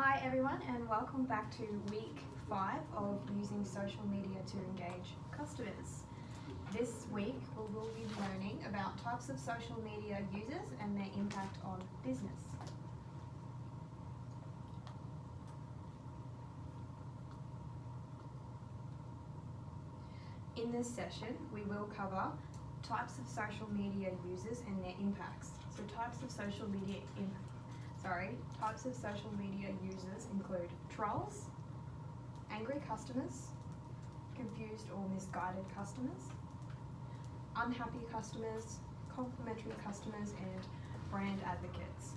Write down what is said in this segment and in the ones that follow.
Hi everyone, and welcome back to week 5 of using social media to engage customers. This week we will be learning about types of social media users and their impact on business. In this session we will cover types of social media users and their impacts. So types of social media users include trolls, angry customers, confused or misguided customers, unhappy customers, complimentary customers, and brand advocates.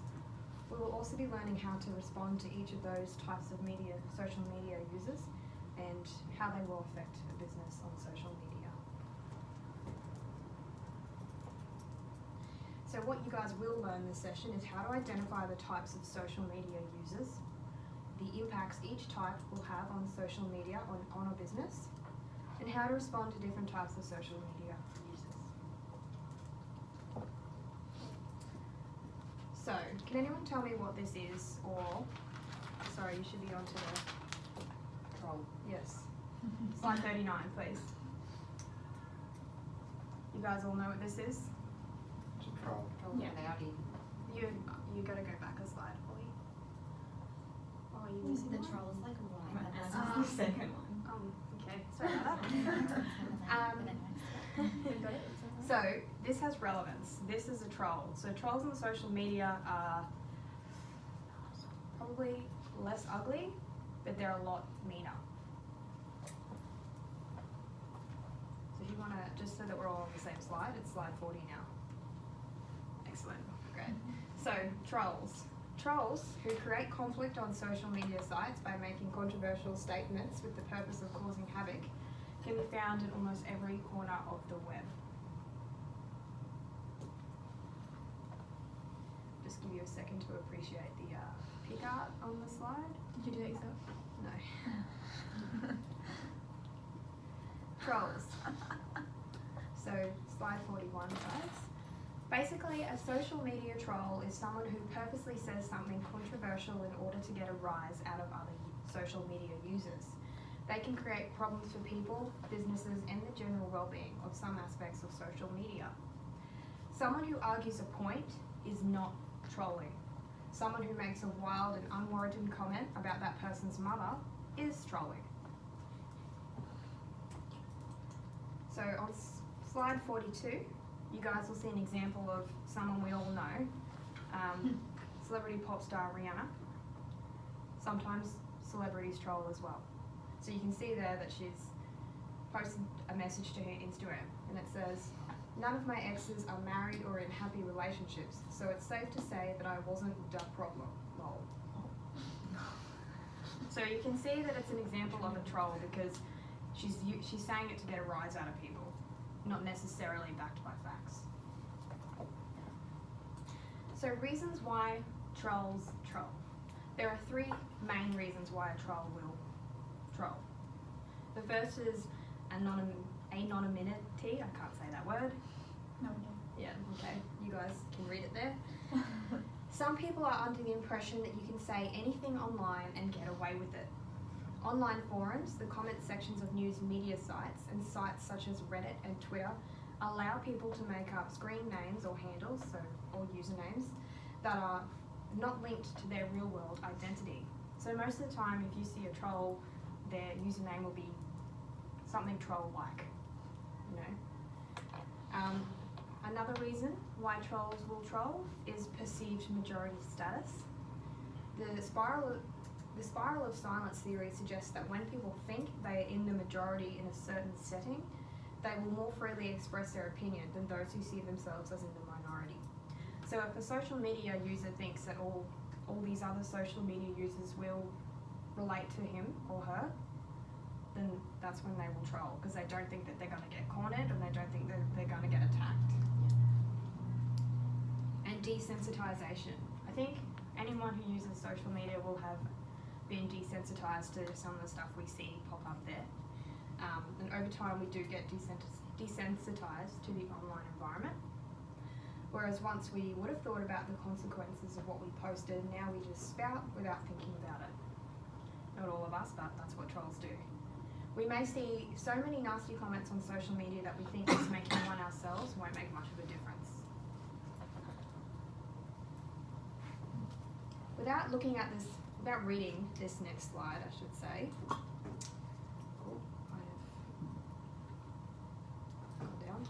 We will also be learning how to respond to each of those types of social media users, and how they will affect a business on social media. So what you guys will learn this session is how to identify the types of social media users, the impacts each type will have on social media on a business, and how to respond to different types of social media users. So, can anyone tell me what this is, or, sorry, you should be on to the troll. Yes. Slide 39, please. You guys all know what this is? Troll. Yeah. You gotta go back a slide, Holly. Oh, are you missing The one? troll is like right. This That's is the second one. Okay, sorry about that. Got it. So, this has relevance. This is a troll. So trolls on social media are probably less ugly, but they're a lot meaner. So if you want to, just so that we're all on the same slide, it's slide 40 now. Excellent, great. So, trolls. Trolls, who create conflict on social media sites by making controversial statements with the purpose of causing havoc, can be found in almost every corner of the web. Just give you a second to appreciate the pick art on the slide. Did you do it yourself? No. Trolls. So, slide 41, guys. Basically, a social media troll is someone who purposely says something controversial in order to get a rise out of other social media users. They can create problems for people, businesses, and the general well-being of some aspects of social media. Someone who argues a point is not trolling. Someone who makes a wild and unwarranted comment about that person's mother is trolling. So on slide 42, you guys will see an example of someone we all know, celebrity pop star Rihanna. Sometimes celebrities troll as well. So you can see there that she's posted a message to her Instagram, and it says, "None of my exes are married or in happy relationships, so it's safe to say that I wasn't the problem, lol." So you can see that it's an example of a troll because she's saying it to get a rise out of people, not necessarily backed by facts. So reasons why trolls troll. There are 3 main reasons why a troll will troll. The first is anonymity. I can't say that word. No. Yeah, okay, you guys can read it there. Some people are under the impression that you can say anything online and get away with it. Online forums, the comment sections of news media sites, and sites such as Reddit and Twitter allow people to make up screen names or handles, or usernames, that are not linked to their real world identity. So most of the time, if you see a troll, their username will be something troll-like, you know. Another reason why trolls will troll is perceived majority status. The spiral of silence theory suggests that when people think they are in the majority in a certain setting, they will more freely express their opinion than those who see themselves as in the minority. So if a social media user thinks that all these other social media users will relate to him or her, then that's when they will troll, because they don't think that they're going to get cornered, and they don't think that they're going to get attacked. And desensitization. I think anyone who uses social media will have been desensitized to some of the stuff we see pop up there. And over time we do get desensitized to the online environment. Whereas once we would have thought about the consequences of what we posted, now we just spout without thinking about it. not all of us, but that's what trolls do. We may see so many nasty comments on social media that we think just making one ourselves won't make much of a difference. Without reading this next slide, I should say. Oh, I have gone down.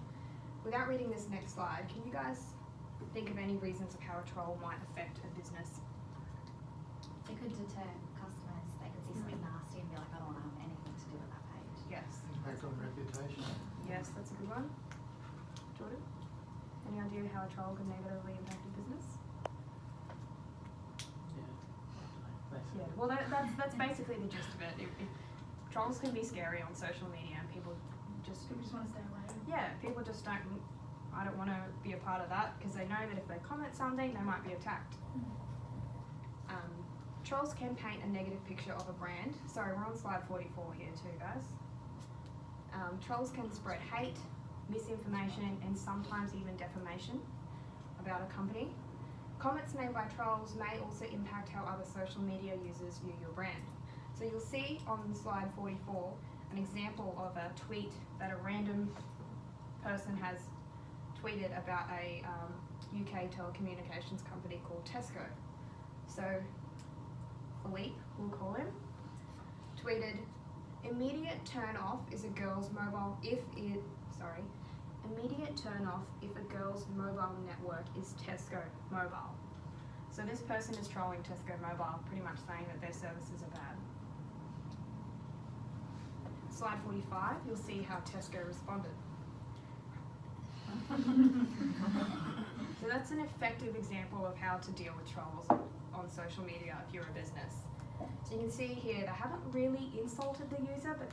Without reading this next slide, can you guys think of any reasons of how a troll might affect a business? It could deter customers. They could see something nasty and be like, I don't want to have anything to do with that page. Yes. Impact on reputation. Yes, that's a good one. Jordan? Any idea how a troll could negatively impact a business? Yeah, well that's basically the gist of it. Trolls can be scary on social media and people just want to stay away. yeah, people just don't, I don't want to be a part of that because they know that if they comment something, they might be attacked. Trolls can paint a negative picture of a brand. Sorry, we're on slide 44 here too, guys. Trolls can spread hate, misinformation, and sometimes even defamation about a company. Comments made by trolls may also impact how other social media users view your brand. So you'll see on slide 44 an example of a tweet that a random person has tweeted about a UK telecommunications company called Tesco. So Philippe, we'll call him, tweeted, immediate turn off if a girl's mobile network is Tesco Mobile. So this person is trolling Tesco Mobile, pretty much saying that their services are bad. Slide 45, you'll see how Tesco responded. So that's an effective example of how to deal with trolls on social media if you're a business. So you can see here they haven't really insulted the user, but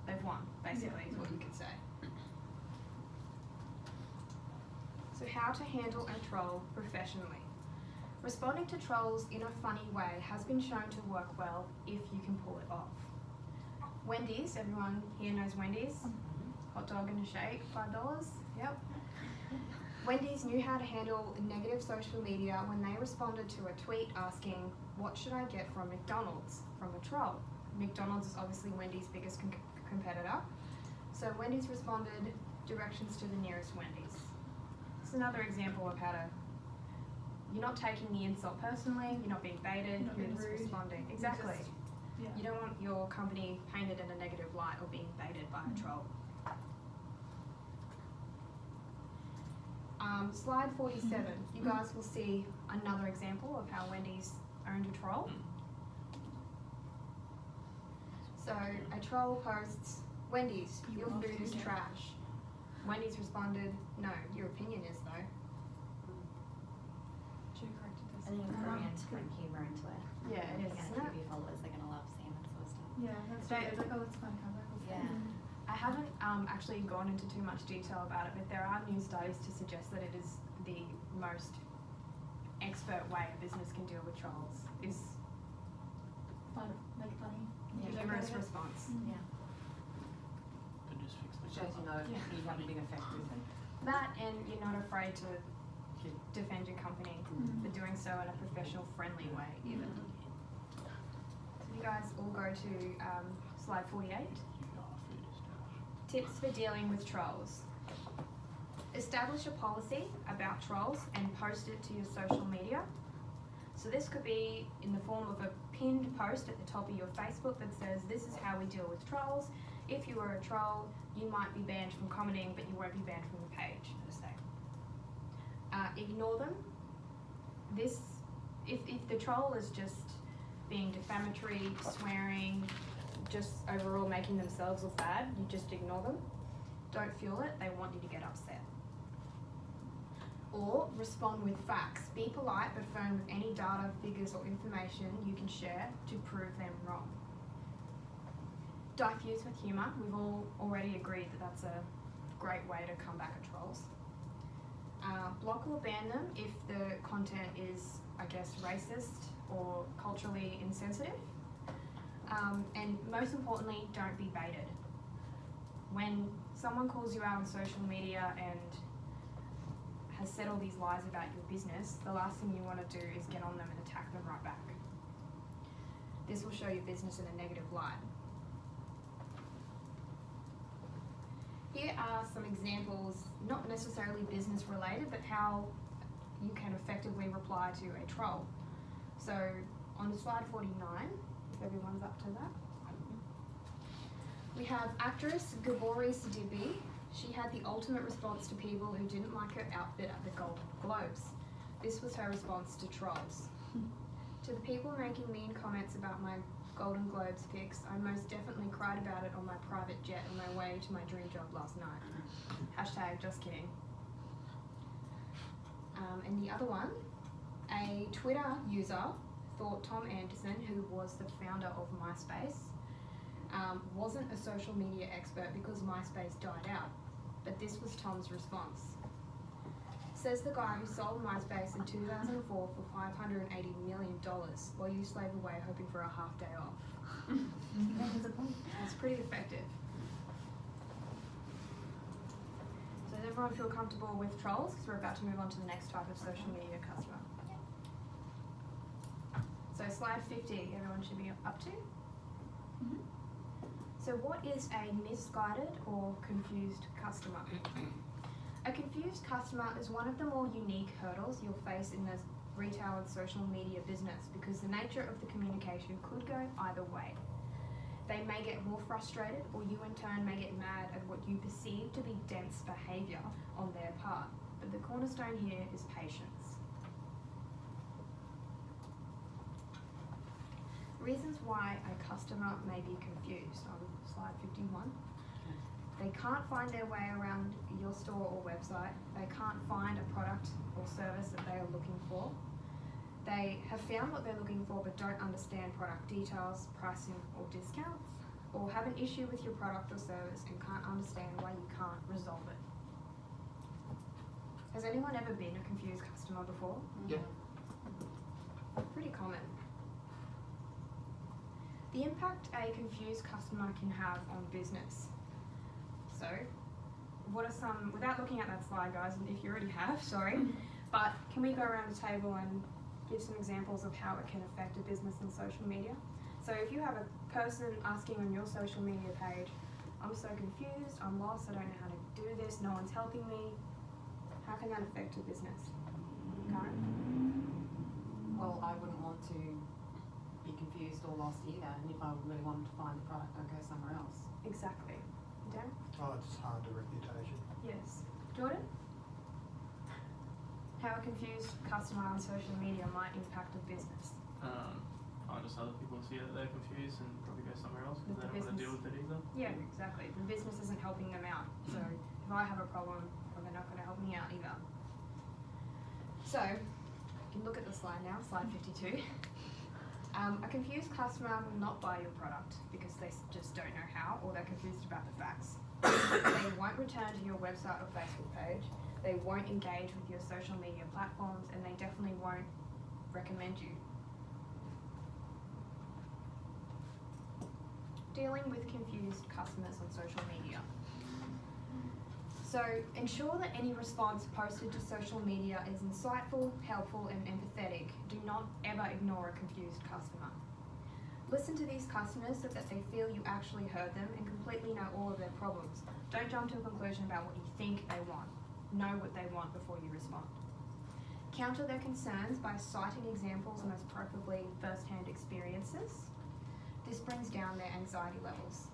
they've won, basically, is what you could say. So how to handle a troll professionally. Responding to trolls in a funny way has been shown to work well if you can pull it off. Wendy's, everyone here knows Wendy's? Hot dog and a shake, $5, yep. Wendy's knew how to handle negative social media when they responded to a tweet asking, what should I get from McDonald's? From a troll. McDonald's is obviously Wendy's biggest competitor. So Wendy's responded, directions to the nearest Wendy's. It's another example of how to, you're not taking the insult personally, you're not being baited, you're just responding. Exactly. You don't want your company painted in a negative light or being baited by a troll. Slide 47, you guys will see another example of how Wendy's owned a troll. So a troll posts, Wendy's, your food is trash. Wendy's responded, no, your opinion is though. Should have corrected this. I think it's brilliant to bring humour into it. Yeah, it is, They're isn't going to it? keep your followers, they're going to love seeing that sort of stuff. Yeah, that's right. It's like, oh, it's fun, come back. Yeah. I haven't actually gone into too much detail about it, but there are new studies to suggest that it is the most expert way a business can deal with trolls is Fun, make it funny. Yeah. humorous response. Yeah. Shows you know you have a big effect with it. That, and you're not afraid to defend your company for doing so in a professional, friendly way even. So you guys all go to slide 48. Tips for dealing with trolls. Establish a policy about trolls and post it to your social media. So this could be in the form of a pinned post at the top of your Facebook that says, this is how we deal with trolls. If you are a troll, you might be banned from commenting, but you won't be banned from the page, per se. Ignore them. If the troll is just being defamatory, swearing, just overall making themselves look bad, you just ignore them. Don't fuel it, they want you to get upset. Or respond with facts. Be polite but firm with any data, figures or information you can share to prove them wrong. Diffuse with humour. We've all already agreed that that's a great way to combat trolls. Block or ban them if the content is, I guess, racist or culturally insensitive. And most importantly, don't be baited. When someone calls you out on social media and has said all these lies about your business, the last thing you want to do is get on them and attack them right back. This will show your business in a negative light. Here are some examples, not necessarily business related, but how you can effectively reply to a troll. So on slide 49, if everyone's up to that, we have actress Gabori Sidibe. She had the ultimate response to people who didn't like her outfit at the Golden Globes. This was her response to trolls. To the people making mean comments about my Golden Globes pics, I most definitely cried about it on my private jet on my way to my dream job last night. Hashtag just kidding. And the other one, a Twitter user thought Tom Anderson, who was the founder of MySpace, wasn't a social media expert because MySpace died out. But this was Tom's response. Says the guy who sold MySpace in 2004 for $580 million while you slave away hoping for a half day off. That's pretty effective. So does everyone feel comfortable with trolls? Because we're about to move on to the next type of social media customer. So slide 50, everyone should be up to. So what is a misguided or confused customer? A confused customer is one of the more unique hurdles you'll face in the retail and social media business because the nature of the communication could go either way. They may get more frustrated, or you in turn may get mad at what you perceive to be dense behaviour on their part. But the cornerstone here is patience. Reasons why a customer may be confused on slide 51. They can't find their way around your store or website. They can't find a product or service that they are looking for. They have found what they're looking for but don't understand product details, pricing or discounts, or have an issue with your product or service and can't understand why you can't resolve it. Has anyone ever been a confused customer before? Yep. Pretty common. The impact a confused customer can have on business. So, what are some, without looking at that slide guys, and if you already have, sorry, but can we go around the table and give some examples of how it can affect a business in social media? So if you have a person asking on your social media page, I'm so confused, I'm lost, I don't know how to do this, no one's helping me, how can that affect a business? Karen? Well, I wouldn't want to be confused or lost either, and if I really wanted to find the product, I'd go somewhere else. Exactly. Dan? Oh, it's harmed a reputation. Yes. Jordan? How a confused customer on social media might impact a business. Find just other people see that they're confused and probably go somewhere else because they don't want to deal with it either. Yeah, exactly. The business isn't helping them out. So if I have a problem, well, they're not going to help me out either. So, you can look at the slide now, slide 52. A confused customer will not buy your product because they just don't know how, or they're confused about the facts. They won't return to your website or Facebook page. They won't engage with your social media platforms, and they definitely won't recommend you. Dealing with confused customers on social media. So ensure that any response posted to social media is insightful, helpful and empathetic. Do not ever ignore a confused customer. Listen to these customers so that they feel you actually heard them and completely know all of their problems. Don't jump to a conclusion about what you think they want. Know what they want before you respond. Counter their concerns by citing examples, most preferably first-hand experiences. This brings down their anxiety levels.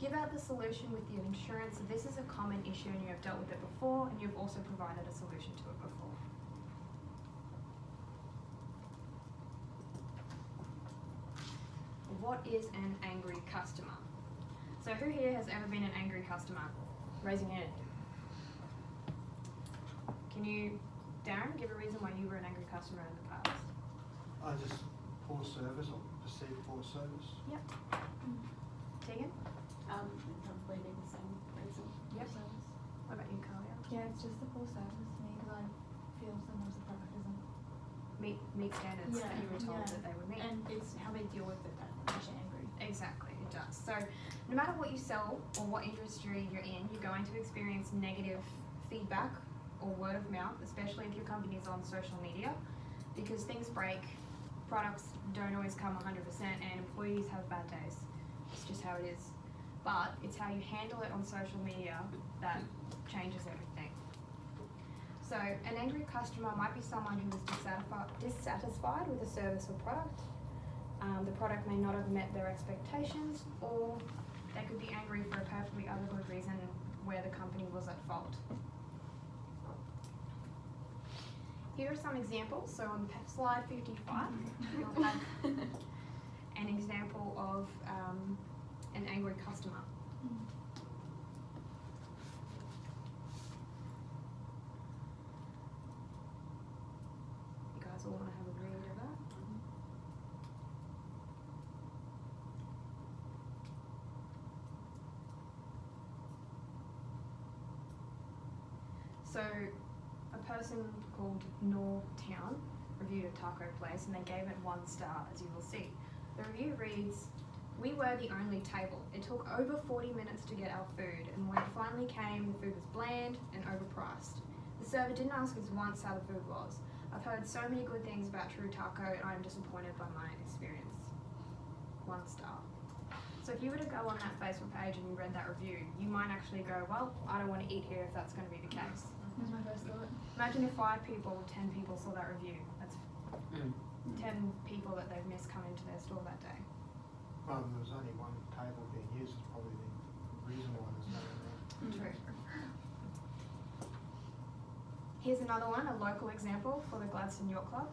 Give out the solution with the assurance that this is a common issue and you have dealt with it before, and you've also provided a solution to it before. What is an angry customer? So who here has ever been an angry customer? Raise your hand. Can you, Darren, give a reason why you were an angry customer in the past? Just poor service or perceived poor service. Yep. Tegan? Probably the same reason. Yep. Service. What about you, Kalia? Yeah, it's just the poor service to me because I feel sometimes the product isn't. Meet standards that you were told that they would meet. And it's how they deal with it that makes you angry. Exactly, it does. So no matter what you sell or what industry you're in, you're going to experience negative feedback or word of mouth, especially if your company is on social media, because things break, products don't always come 100% and employees have bad days. It's just how it is. But it's how you handle it on social media that changes everything. So an angry customer might be someone who is dissatisfied with a service or product. The product may not have met their expectations, or they could be angry for a perfectly other good reason where the company was at fault. Here are some examples. So on slide 55, you'll have an example of an angry customer. You guys all want to have a read of that? So a person called Nortown reviewed a taco place and they gave it 1 star, as you will see. The review reads, "We were the only table. It took over 40 minutes to get our food, and when it finally came, the food was bland and overpriced. The server didn't ask us once how the food was. I've heard so many good things about True Taco and I am disappointed by my experience." 1 star. So if you were to go on that Facebook page and you read that review, you might actually go, well, I don't want to eat here if that's going to be the case. That's my first thought. Imagine if 5 people, 10 people saw that review. That's 10 people that they've missed coming to their store that day. Well, there was only one table being used, it's probably the reason why there's no one there. True. Here's another one, a local example for the Gladstone Yacht Club.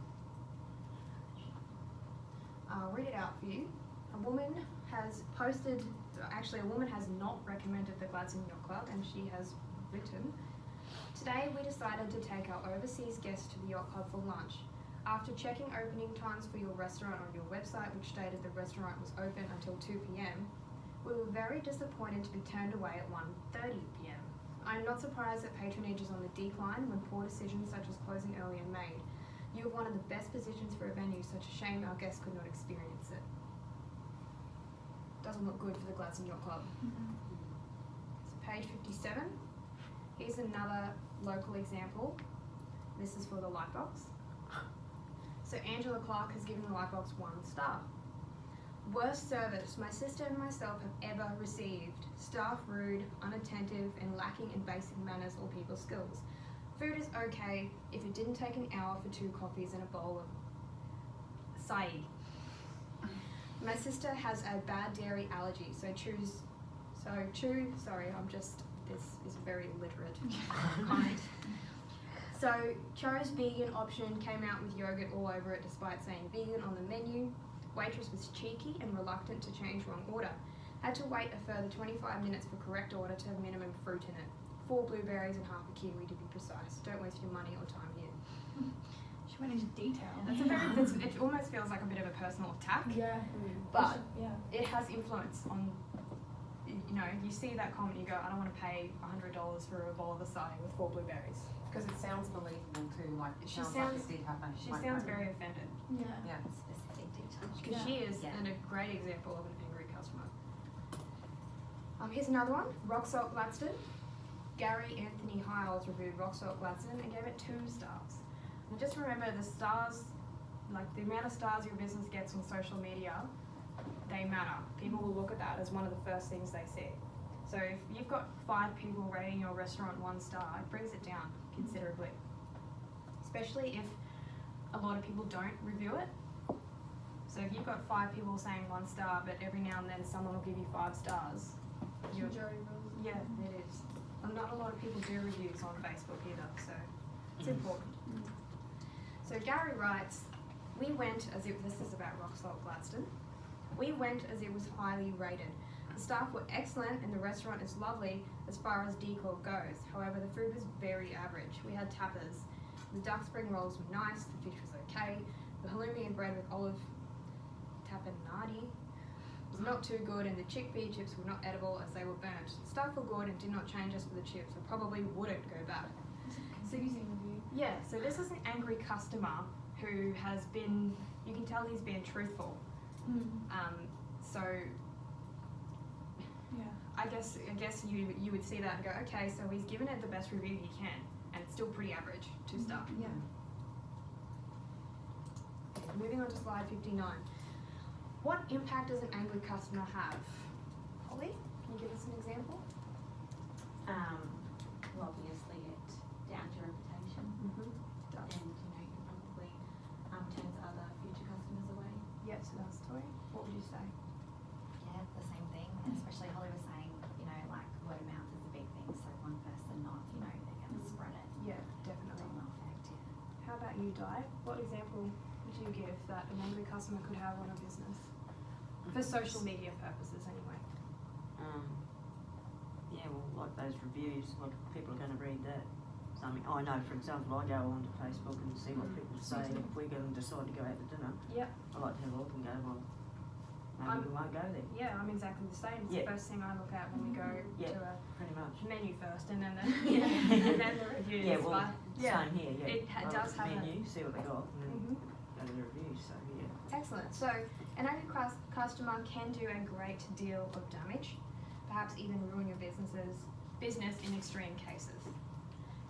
I'll read it out for you. A woman has not recommended the Gladstone Yacht Club, and she has written, "Today we decided to take our overseas guests to the yacht club for lunch. After checking opening times for your restaurant on your website, which stated the restaurant was open until 2 p.m, we were very disappointed to be turned away at 1:30 p.m. I am not surprised that patronage is on the decline when poor decisions such as closing early are made. You have one of the best positions for a venue, such a shame our guests could not experience it." Doesn't look good for the Gladstone Yacht Club. So page 57. Here's another local example. This is for the Lightbox. So Angela Clark has given the Lightbox 1 star. "Worst service my sister and myself have ever received. Staff rude, unattentive, and lacking in basic manners or people skills. Food is okay if it didn't take an hour for 2 coffees and a bowl of acai. My sister has a bad dairy allergy, this is a very literate comment. So chose vegan option, came out with yogurt all over it despite saying vegan on the menu. Waitress was cheeky and reluctant to change wrong order. Had to wait a further 25 minutes for correct order to have minimum fruit in it. 4 blueberries and half a kiwi to be precise. Don't waste your money or time here." She went into detail. It almost feels like a bit of a personal attack. Yeah. But yeah. it has influence on, you see that comment, you go, I don't want to pay $100 for a bowl of acai with 4 blueberries. Because it sounds believable too, like it She sounds like sounds- it did happen. She like, sounds very offended. Yeah. Yeah. Specific details. Because she is Yeah. a great example of an angry customer. Here's another one, Rock Salt Gladstone. Gary Anthony Hiles reviewed Rock Salt Gladstone and gave it 2 stars. And just remember the stars, like the amount of stars your business gets on social media, they matter. People will look at that as one of the first things they see. So if you've got 5 people rating your restaurant 1 star, it brings it down considerably. Especially if a lot of people don't review it. So if you've got 5 people saying 1 star, but every now and then someone will give you 5 stars. you're- Majority rules. Yeah, it is. And not a lot of people do reviews on Facebook either, so it's important. So Gary writes, "We went as if," this is about Rock Salt Gladstone, "We went as it was highly rated. The staff were excellent and the restaurant is lovely as far as decor goes. However, the food was very average. We had tapas. The duck spring rolls were nice, the fish was okay. The halloumi and bread with olive tapenade was not too good, and the chickpea chips were not edible as they were burnt. The staff were good and did not change us for the chips. I probably wouldn't go back." It's a confusing review. Yeah, so this is an angry customer who has been, you can tell he's been truthful. So Yeah. I guess you would see that and go, okay, so he's given it the best review he can, and it's still pretty average, 2 star. Yeah. moving on to slide 59. What impact does an angry customer have? Holly, can you give us an example? Well, obviously it downs your reputation, Mm-hmm. Does. and you know, you probably turns other future customers away. Yes, it does. Tori, what would you say? Yeah, the same thing. And especially Holly was saying, you know, like word of mouth is a big thing. So one person not, you know, they're going to spread it. Yeah, definitely. Domino effect. Yeah. How about you, Di? What example would you give that an angry customer could have on a business? For social media purposes, anyway. Yeah, well, like those reviews, what people are going to read that. Something I know, for example, I go onto Facebook and see what people say. If we're going to decide to go out to dinner, Yep. I like to have a look and go, well, maybe we won't go there. Yeah, I'm exactly the same. It's Yeah. the first thing I look at when we go Yeah. to a Pretty much. menu first, and then and then the reviews. Yeah, well, but, yeah. same here. Yeah, It I look does at the have menu, see what they got, and then Mhm. go to the reviews. So yeah. Excellent. So, an angry customer can do a great deal of damage, perhaps even ruin your business in extreme cases.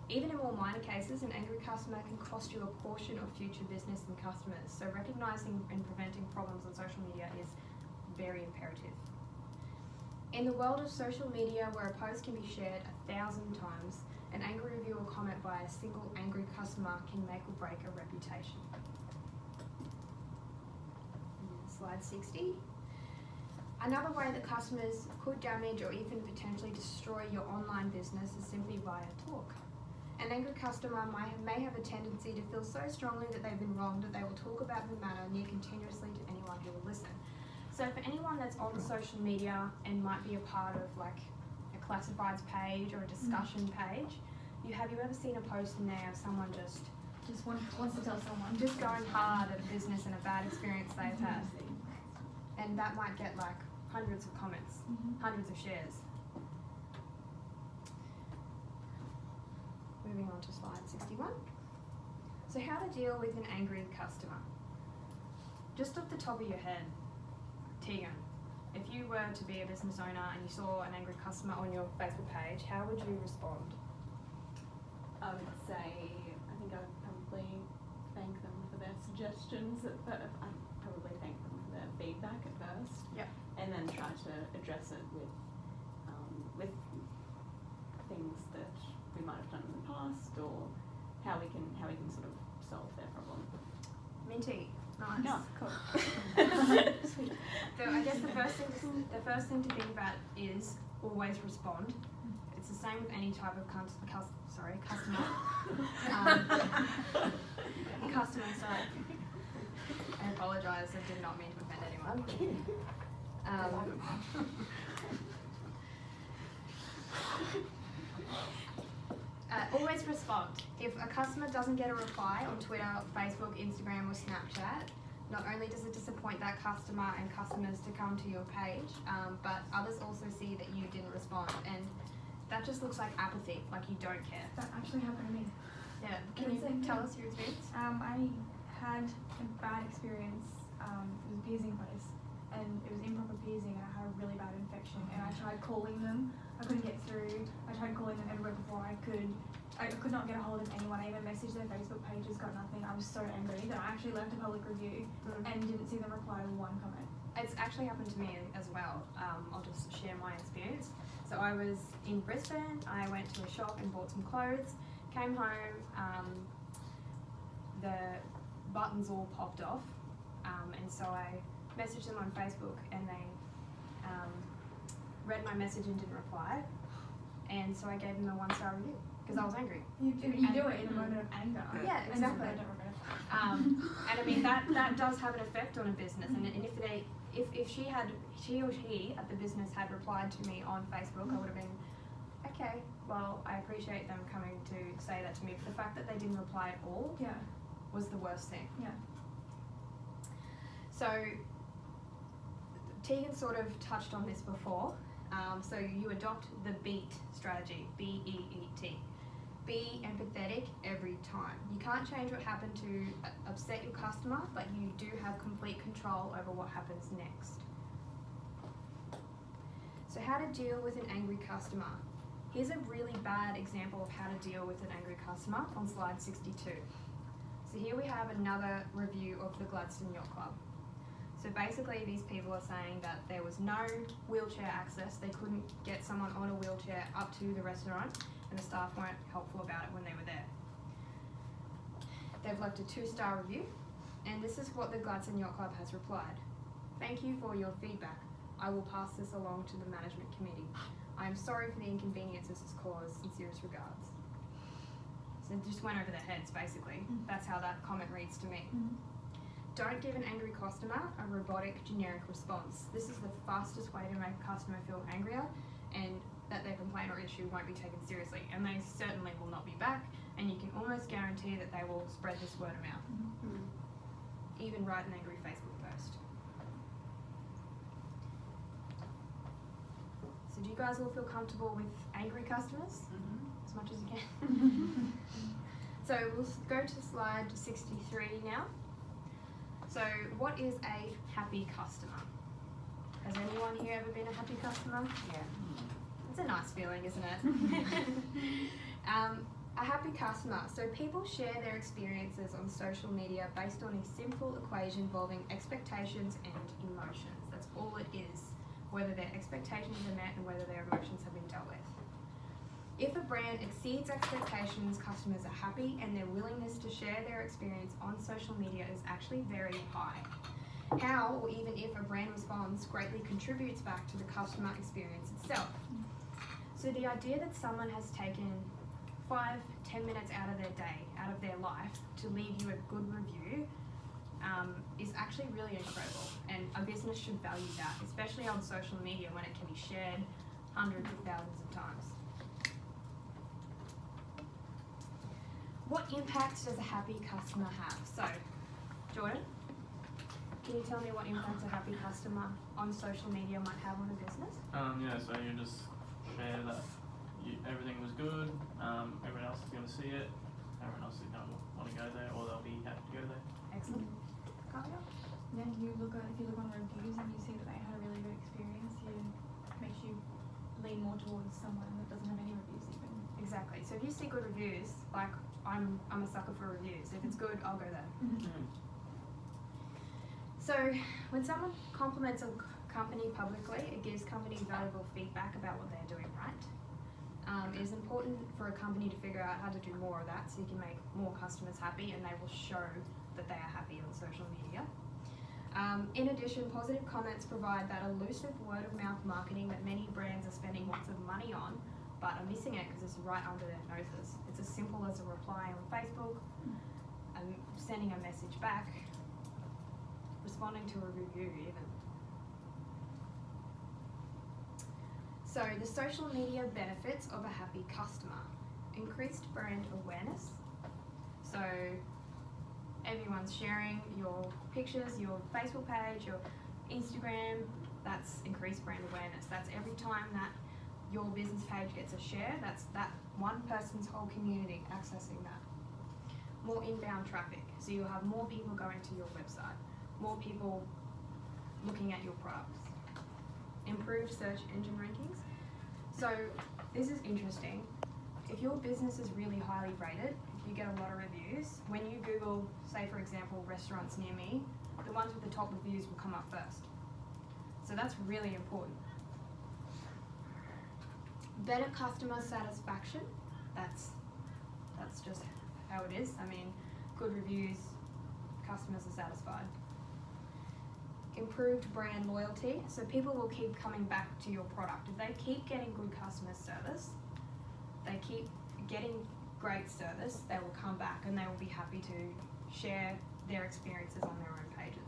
Even in more minor cases, an angry customer can cost you a portion of future business and customers. So, recognizing and preventing problems on social media is very imperative. In the world of social media, where a post can be shared 1,000 times, an angry review or comment by a single angry customer can make or break a reputation. Slide 60. Another way that customers could damage or even potentially destroy your online business is simply via talk. An angry customer may have a tendency to feel so strongly that they've been wronged that they will talk about the matter near continuously to anyone who will listen. So for anyone that's on social media and might be a part of like a classifieds page or a discussion page, have you ever seen a post in there of someone just wants to tell someone. just going hard at a business and a bad experience they've had? And that might get like hundreds of comments, hundreds of shares. Moving on to slide 61. So how to deal with an angry customer. Just off the top of your head, Tegan, if you were to be a business owner and you saw an angry customer on your Facebook page, how would you respond? I would say, I think I would probably thank them for their suggestions, but I'd probably thank them for their feedback at first. Yep. And then try to address it with things that we might have done in the past, or how we can sort of solve their problem. Minty. Nice. Yeah, cool. So I guess the first thing to think about is always respond. It's the same with any type of customer. Customer, sorry. I apologise, I did not mean to offend anyone. Always respond. If a customer doesn't get a reply on Twitter, Facebook, Instagram, or Snapchat, not only does it disappoint that customer and customers to come to your page, but others also see that you didn't respond, and that just looks like apathy, like you don't care. That actually happened to me. Yeah, can you tell us your experience? I had a bad experience. It was a piercing place, and it was improper piercing, and I had a really bad infection. And I tried calling them, I couldn't get through. I tried calling them everywhere before I could not get a hold of anyone. I even messaged their Facebook pages, got nothing. I was so angry that I actually left a public review and didn't see them reply to one comment. It's actually happened to me as well. I'll just share my experience. So I was in Brisbane, I went to a shop and bought some clothes, came home, the buttons all popped off, and so I messaged them on Facebook, and they read my message and didn't reply, and so I gave them a 1-star review because I was angry. You do it in a moment of anger. Yeah, And exactly. I don't regret it. And I mean that does have an effect on a business, and if she or he at the business had replied to me on Facebook, I would have been, okay, well, I appreciate them coming to say that to me, but the fact that they didn't reply at all Yeah. was the worst thing. Yeah. So Tegan sort of touched on this before. So you adopt the BEAT strategy, B-E-E-T. Be empathetic every time. You can't change what happened to upset your customer, but you do have complete control over what happens next. So how to deal with an angry customer. Here's a really bad example of how to deal with an angry customer on slide 62. So So here we have another review of the Gladstone Yacht Club. So basically these people are saying that there was no wheelchair access, they couldn't get someone on a wheelchair up to the restaurant, and the staff weren't helpful about it when they were there. They've left a 2-star review, and this is what the Gladstone Yacht Club has replied. Thank you for your feedback. I will pass this along to the management committee. I am sorry for the inconveniences this caused. Sincerest regards. So it just went over their heads, basically. That's how that comment reads to me. Don't give an angry customer a robotic, generic response. This is the fastest way to make a customer feel angrier and that their complaint or issue won't be taken seriously. And they certainly will not be back, and you can almost guarantee that they will spread this word of mouth. Even write an angry Facebook post. So do you guys all feel comfortable with angry customers? As much as you can. So we'll go to slide 63 now. So what is a happy customer? Has anyone here ever been a happy customer? Yeah. It's a nice feeling, isn't it? A happy customer. So people share their experiences on social media based on a simple equation involving expectations and emotions. That's all it is. Whether their expectations are met and whether their emotions have been dealt with. If a brand exceeds expectations, customers are happy and their willingness to share their experience on social media is actually very high. How, or even if a brand response greatly contributes back to the customer experience itself. So the idea that someone has taken 5-10 minutes out of their day, out of their life, to leave you a good review is actually really incredible, and a business should value that, especially on social media when it can be shared hundreds of thousands of times. What impact does a happy customer have? So, Jordan, can you tell me what impact a happy customer on social media might have on a business? Yeah, so you just share that everything was good, everyone else is going to see it, everyone else is going to want to go there, or they'll be happy to go there. Excellent. Kaya? Yeah, if you look on the reviews and you see that they had a really good experience, it makes you lean more towards someone that doesn't have any reviews even. Exactly. So if you see good reviews, like I'm a sucker for reviews. If it's good, I'll go there. So when someone compliments a company publicly, it gives companies valuable feedback about what they're doing right. It is important for a company to figure out how to do more of that so you can make more customers happy and they will show that they are happy on social media. In addition, positive comments provide that elusive word-of-mouth marketing that many brands are spending lots of money on, but are missing it because it's right under their noses. It's as simple as a reply on Facebook, sending a message back, responding to a review even. So the social media benefits of a happy customer. Increased brand awareness. So everyone's sharing your pictures, your Facebook page, your Instagram. That's increased brand awareness. That's every time that your business page gets a share, that's that one person's whole community accessing that. More inbound traffic. So you'll have more people going to your website, more people looking at your products. Improved search engine rankings. So this is interesting. If your business is really highly rated, if you get a lot of reviews, when you Google, say for example, restaurants near me, the ones with the top reviews will come up first. So that's really important. Better customer satisfaction. That's just how it is. I mean, good reviews, customers are satisfied. Improved brand loyalty. So people will keep coming back to your product. If they keep getting good customer service, they keep getting great service, they will come back and they will be happy to share their experiences on their own pages.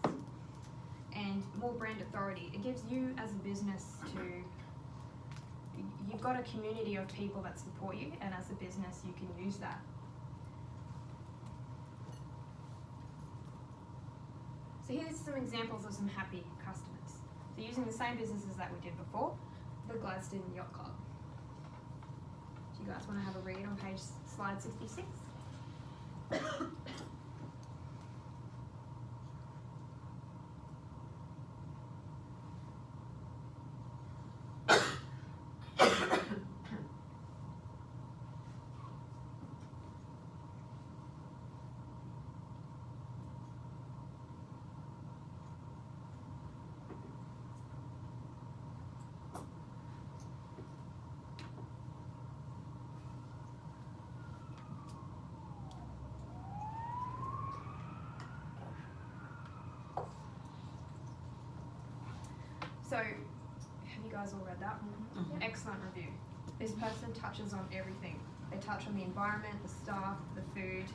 And more brand authority. It gives you as a business you've got a community of people that support you, and as a business you can use that. So here's some examples of some happy customers. So using the same businesses that we did before, the Gladstone Yacht Club. Do you guys want to have a read on slide 66? So, have you guys all read that? Mhm. Excellent review. This person touches on everything. They touch on the environment, the staff, the food,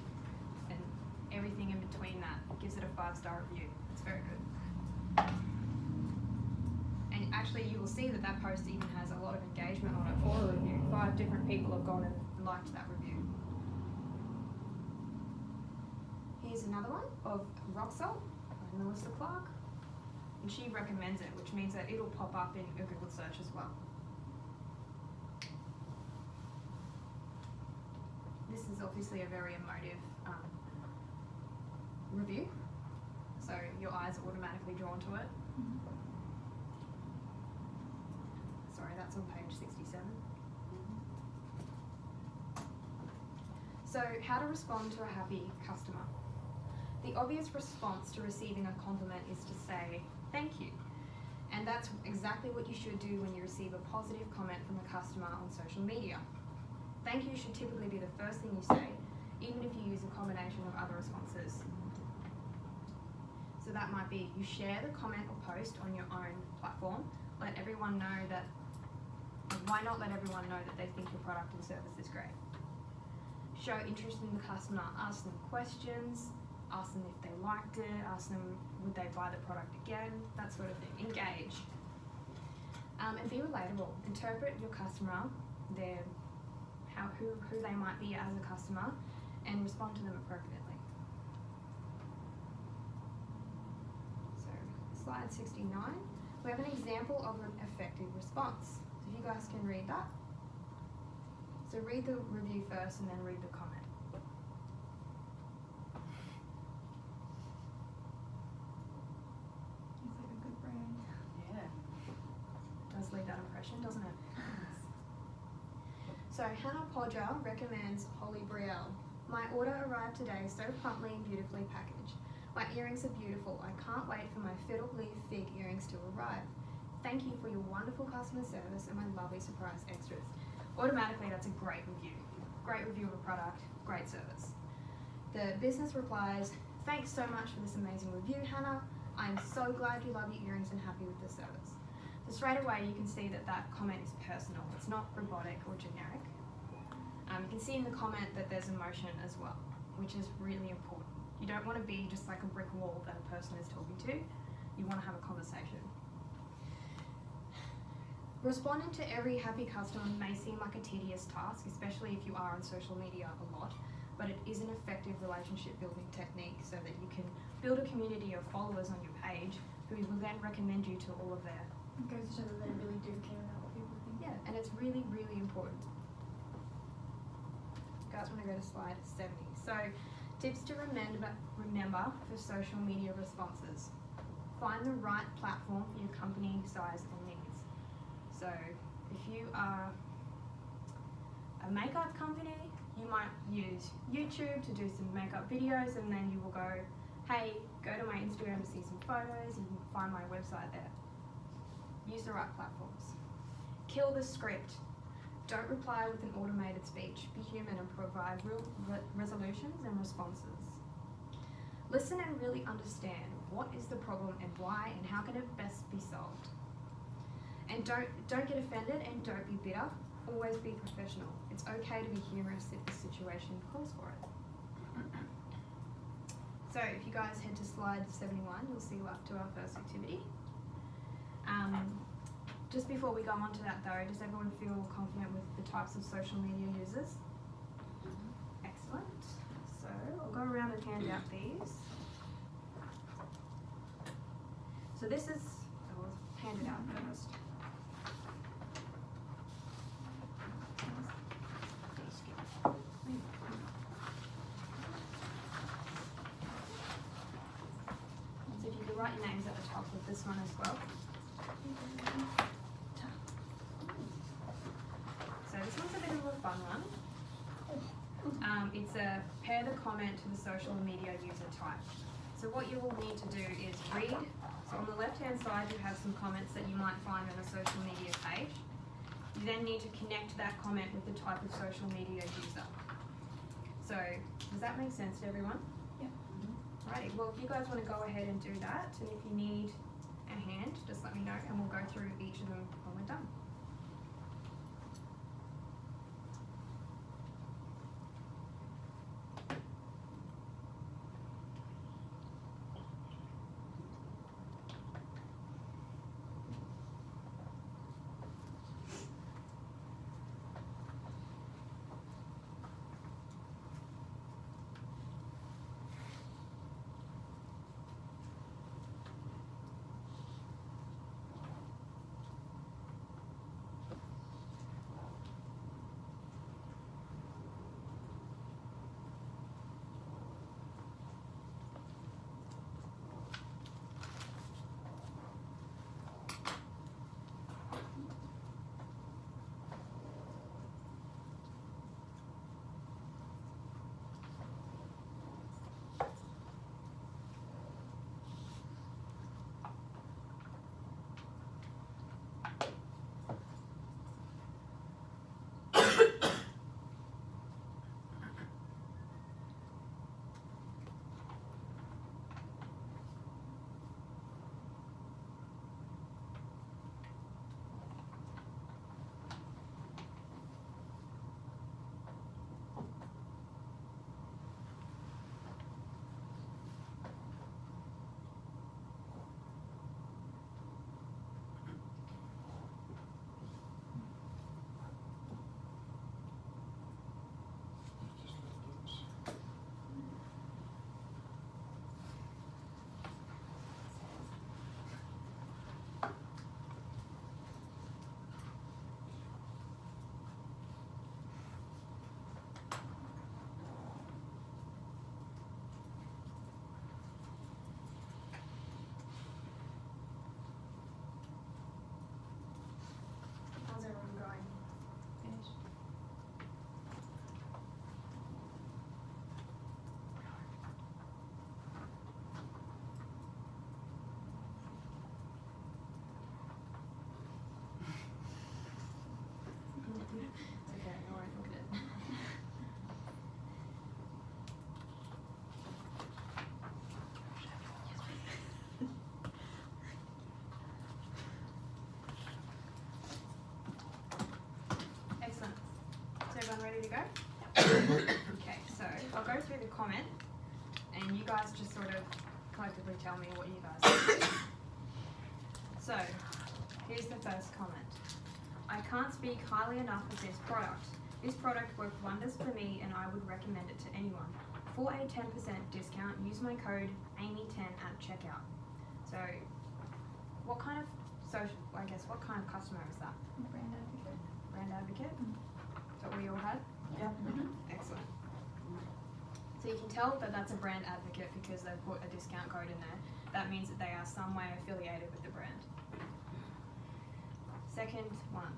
and everything in between that. Gives it a 5-star review. It's very good. And actually, you will see that that post even has a lot of engagement on it for a review. 5 different people have gone and liked that review. Here's another one of rock salt by Melissa Clark. And she recommends it, which means that it'll pop up in a Google search as well. This is obviously a very emotive review, so your eyes are automatically drawn to it. Sorry, that's on page 67. So, how to respond to a happy customer. The obvious response to receiving a compliment is to say, thank you. And that's exactly what you should do when you receive a positive comment from a customer on social media. Thank you should typically be the first thing you say, even if you use a combination of other responses. So that might be, you share the comment or post on your own platform. Let everyone know that, why not let everyone know that they think your product and service is great? Show interest in the customer, ask them questions, ask them if they liked it, ask them would they buy the product again, that sort of thing. Engage. And be relatable. Interpret your customer, who they might be as a customer, and respond to them appropriately. So, slide 69, we have an example of an effective response. So if you guys can read that. So read the review first and then read the comment. It's like a good brand. Yeah. Does leave that impression, doesn't it? So Hannah Podger recommends Holy Brielle. My order arrived today so promptly and beautifully packaged. My earrings are beautiful. I can't wait for my fiddle leaf fig earrings to arrive. Thank you for your wonderful customer service and my lovely surprise extras. Automatically, that's a great review. Great review of a product, great service. The business replies, thanks so much for this amazing review, Hannah. I'm so glad you love your earrings and happy with the service. So straight away, you can see that that comment is personal. It's not robotic or generic. You can see in the comment that there's emotion as well, which is really important. You don't want to be just like a brick wall that a person is talking to. You want to have a conversation. Responding to every happy customer may seem like a tedious task, especially if you are on social media a lot, but it is an effective relationship building technique so that you can build a community of followers on your page who will then recommend you to all of their... It goes to show that they really do care about what people think. Yeah, and it's really, really important. You guys want to go to slide 70. So, tips to remember for social media responses. Find the right platform for your company size and needs. So, if you are a makeup company, you might use YouTube to do some makeup videos, and then you will go, hey, go to my Instagram to see some photos, and you can find my website there. Use the right platforms. Kill the script. Don't reply with an automated speech. Be human and provide real resolutions and responses. Listen and really understand what is the problem and why and how can it best be solved. And don't get offended and don't be bitter. Always be professional. It's okay to be humorous if the situation calls for it. So if you guys head to slide 71, you'll see we're up to our first activity. Just before we go on to that though, does everyone feel confident with the types of social media users? Excellent. So I'll go around and hand out these. So this is, I'll hand it out first. So if you could write your names at the top of this one as well. So this one's a bit of a fun one. It's a pair the comment to the social media user type. So what you will need to do is read. So on the left-hand side, you have some comments that you might find on a social media page. You then need to connect that comment with the type of social media user. So does that make sense to everyone? Yeah. Alrighty, well if you guys want to go ahead and do that, and if you need a hand, end, just let me know and we'll go through each of them when we're done. How's everyone going? Finished? It's okay, I won't look at it. Excellent. Is everyone ready to go? Okay, so I'll go through the comment and you guys just sort of collectively tell me what you guys think. So, here's the first comment. I can't speak highly enough of this product. This product worked wonders for me and I would recommend it to anyone. For a 10% discount, use my code AMY10 at checkout. So, what kind of what kind of customer is that? Brand advocate. Brand advocate? Is that what we all had? Yep. Excellent. So you can tell that that's a brand advocate because they put a discount code in there. That means that they are some way affiliated with the brand. Second one.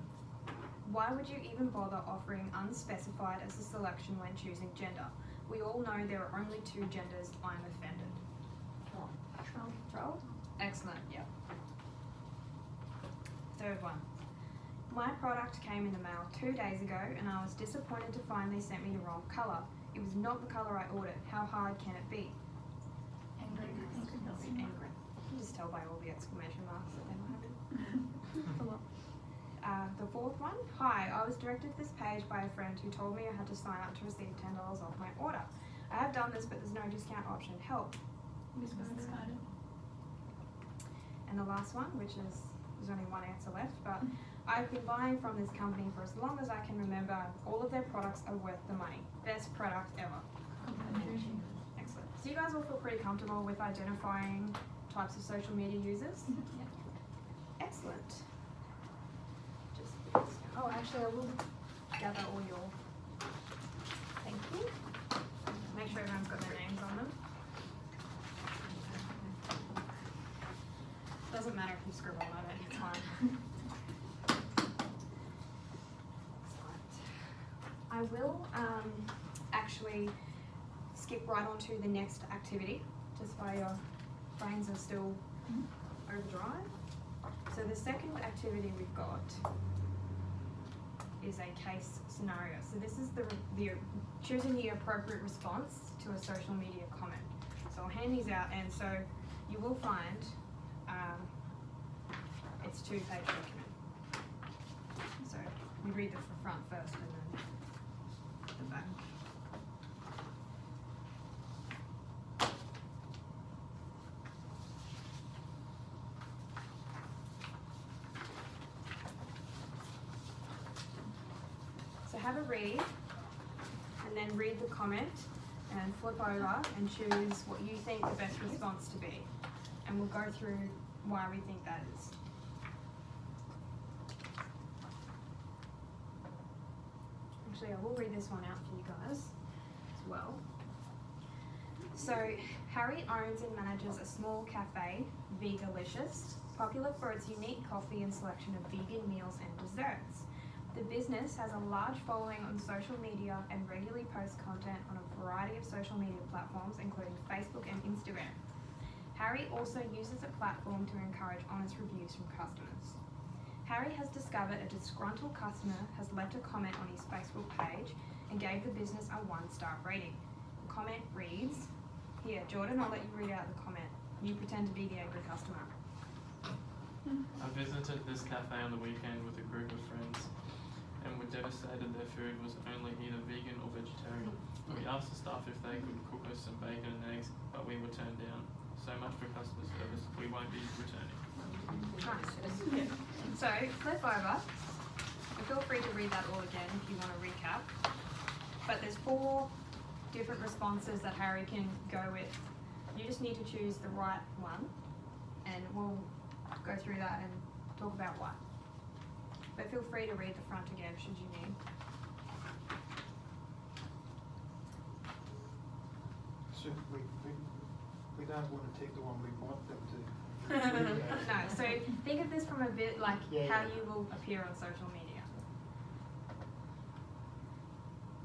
Why would you even bother offering unspecified as a selection when choosing gender? We all know there are only 2 genders. I'm offended. Troll? Excellent, yep. Third one. My product came in the mail 2 days ago and I was disappointed to find they sent me the wrong colour. It was not the colour I ordered. How hard can it be? Angry. Angry. You can just tell by all the exclamation marks that they're not happy. The fourth one. Hi, I was directed to this page by a friend who told me I had to sign up to receive $10 off my order. I have done this but there's no discount option. Help. Misguided. And the last one, which is, there's only one answer left, but I've been buying from this company for as long as I can remember. All of their products are worth the money. Best product ever. Excellent. So you guys all feel pretty comfortable with identifying types of social media users? Excellent. Oh, actually, I will gather all your. Thank you. Make sure everyone's got their names on them. Doesn't matter if you scribble on it, it's fine. Excellent. I will actually skip right on to the next activity, just while your brains are still overdrive. So the second activity we've got is a case scenario. So this is the choosing the appropriate response to a social media comment. So I'll hand these out, and so you will find it's 2-page document. So we read the front first and then the back. So have a read and then read the comment and flip over and choose what you think the best response to be. And we'll go through why we think that is. Actually, I will read this one out for you guys as well. So, Harry owns and manages a small cafe, Vegalicious, popular for its unique coffee and selection of vegan meals and desserts. The business has a large following on social media and regularly posts content on a variety of social media platforms, including Facebook and Instagram. Harry also uses the platform to encourage honest reviews from customers. Harry has discovered a disgruntled customer has left a comment on his Facebook page and gave the business a 1-star rating. The comment reads, here, Jordan, I'll let you read out the comment. You pretend to be the angry customer. I visited this cafe on the weekend with a group of friends and were devastated their food was only either vegan or vegetarian. We asked the staff if they could cook us some bacon and eggs, but we were turned down. So much for customer service. We won't be returning. Nice. So flip over. And feel free to read that all again if you want to recap. But there's 4 different responses that Harry can go with. You just need to choose the right one, and we'll go through that and talk about why. But feel free to read the front again should you need. So we don't want to take the one we want them to. No, so think of this from a bit like Yeah, how yeah. you will appear on social media.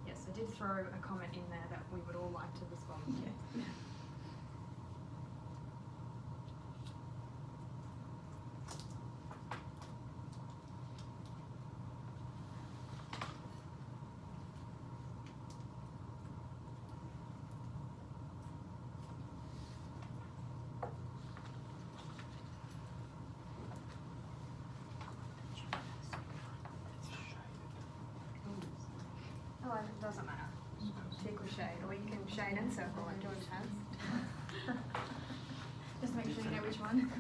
Yes, I did throw a comment in there that we would all like to respond to. Oh, it doesn't matter. Tick or shade, or you can shade and circle like George has. Just make sure you know which one.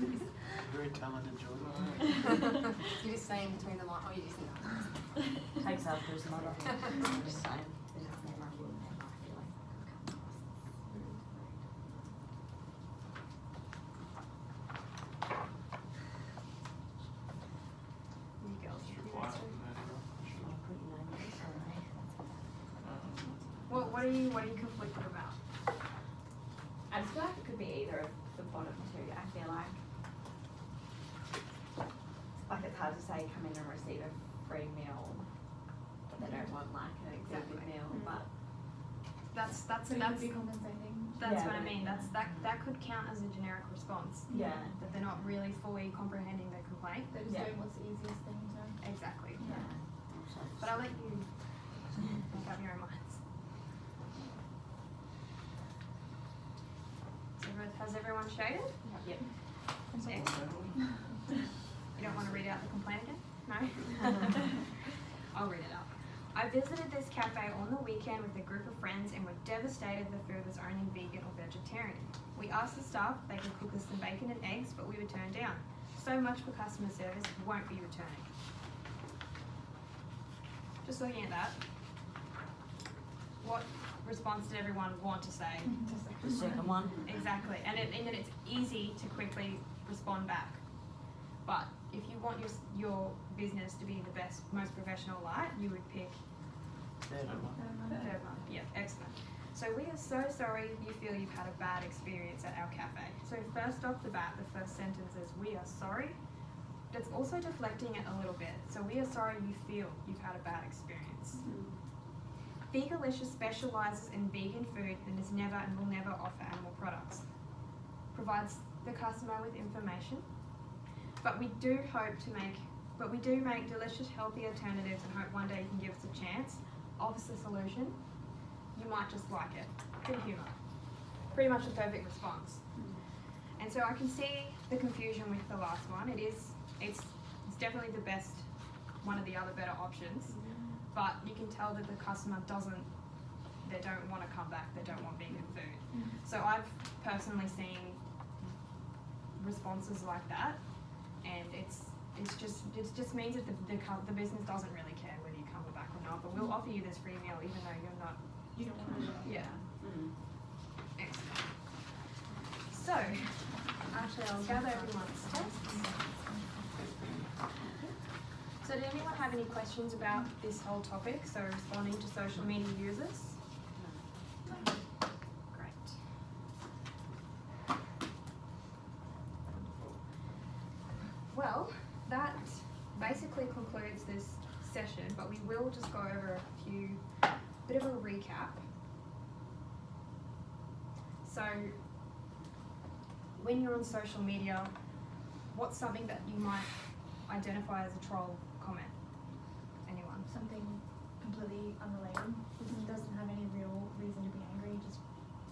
Very talented, Jordan. You're just saying between the line, oh, you're just Takes after his mother. I'm just saying. You girls should do Quiet this too. and then, I'll put your name in, sorry. What are you conflicted about? I just feel like it could be either of the bottom two. I feel like it's hard to say come in and receive a free meal. They don't want like a Exactly. good meal, Mm. but That's But it would be compensating. That's Yeah. what I mean. That could count as a generic response. yeah. That they're not really fully comprehending their complaint. They're just Yeah. doing what's the easiest thing to. Exactly. Yeah. But I'll let you make up your own minds. So has everyone shaded? Yep. Excellent. You don't want to read out the complaint again? No? I'll read it out. I visited this cafe on the weekend with a group of friends and were devastated the food was only vegan or vegetarian. We asked the staff if they could cook us some bacon and eggs, but we were turned down. So much for customer service, won't be returning. Just looking at that, what response did everyone want to say? The second one. Exactly, and then it's easy to quickly respond back. But if you want your business to be the best, most professional light, you would pick Third one. third one. Yeah, excellent. So we are so sorry you feel you've had a bad experience at our cafe. So first off the bat, the first sentence is we are sorry. But it's also deflecting it a little bit. So we are sorry you feel you've had a bad experience. Vegalicious specialises in vegan food and is never and will never offer animal products. Provides the customer with information, but we do make delicious, healthy alternatives and hope one day you can give us a chance. Offers a solution. You might just like it. Bit of humour. Pretty much a perfect response. And so I can see the confusion with the last one. It's It's definitely the best, one of the other better options, but you can tell that the customer they don't want to come back, they don't want vegan food. So I've personally seen responses like that, and it just means that the business doesn't really care whether you come back or not, but we'll offer you this free meal even though you don't want to do it. Yeah. Excellent. So, actually I'll gather everyone's tests. So did anyone have any questions about this whole topic, so responding to social media users? Great. Wonderful. Well, that basically concludes this session, but we will just go over a bit of a recap. So, when you're on social media, what's something that you might identify as a troll comment? Anyone? Something completely unrelated. Doesn't have any real reason to be angry.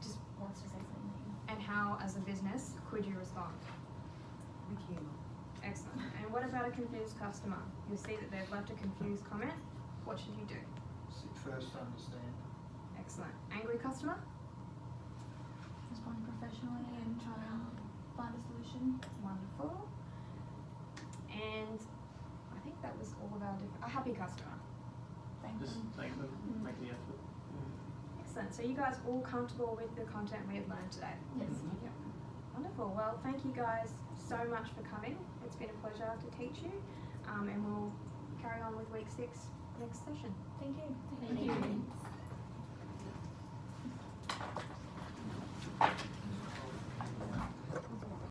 Just wants to say something. And how, as a business, could you respond? With humour. Excellent. And what about a confused customer? You'll see that they've left a confused comment. What should you do? Seek first to understand. Excellent. Angry customer? Respond professionally and try to find a solution. Wonderful. And I think that was all of our a happy customer. Thank Just them. thank them, make the effort. Excellent. So you guys all comfortable with the content we have learned today? Yes. Yep. Wonderful. Well, thank you guys so much for coming. It's been a pleasure to teach you, and we'll carry on with week 6 next session. Thank you. Thank you.